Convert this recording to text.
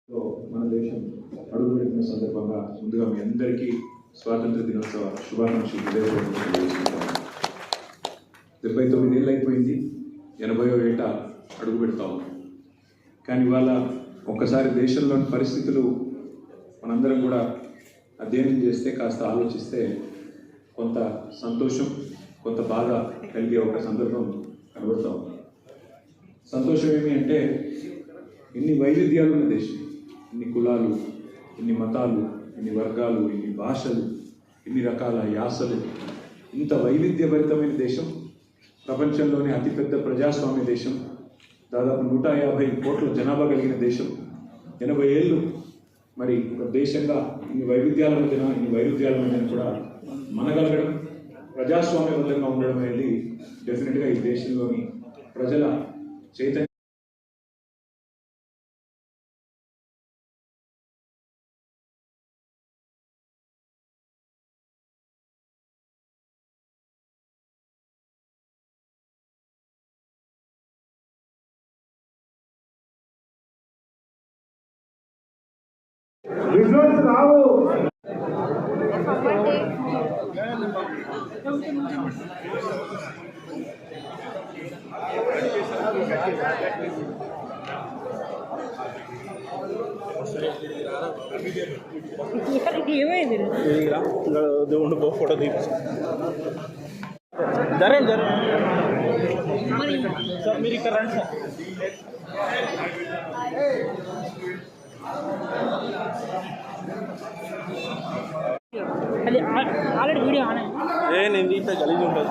మన దేశం అడుగుపెట్టిన సందర్భంగా ముందుగా మీ అందరికీ స్వాతంత్ర దినోత్సవ శుభాకాంక్షలు తెలియజేసుకుంటాను. 79 ఏళ్ళు అయిపోయింది, 80వ ఏట అడుగు పెడతాము. కానీ ఇవాళ ఒక్కసారి దేశంలోని పరిస్థితులు మనందరం కూడా అధ్యయనం చేస్తే, కాస్త ఆలోచిస్తే కొంత సంతోషం, కొంత బాధ కలిగే ఒక సందర్భం కనబడతాం. సంతోషం ఏమి అంటే, ఇన్ని వైవిధ్యాలు ఉన్న దేశం, ఇన్ని కులాలు, ఇన్ని మతాలు, ఇన్ని వర్గాలు, ఇన్ని భాషలు, ఇన్ని రకాల యాసలు, ఇంత వైవిధ్యభరితమైన దేశం, ప్రపంచంలోని అతిపెద్ద ప్రజాస్వామ్య దేశం, దాదాపు 150 కోట్ల జనాభా కలిగిన దేశం, 80 ఏళ్ళు మరి ఒక దేశంగా ఇన్ని వైవిధ్యాల మధ్యన కూడా మనగలగడం, ప్రజాస్వామ్యబద్ధంగా ఉండడం అనేది డెఫినెట్గా ఈ దేశంలోని ప్రజల చైతన్యం. విజువల్స్ రావు. ఏమైంది దేవుడు ఫోటో తీ జరండి సార్, మీరు ఇక్కడ రండి సార్. అది ఆల్రెడీ వీడియో ఆనే నేను తీస్తే గలీజ్ ఉంటుంది.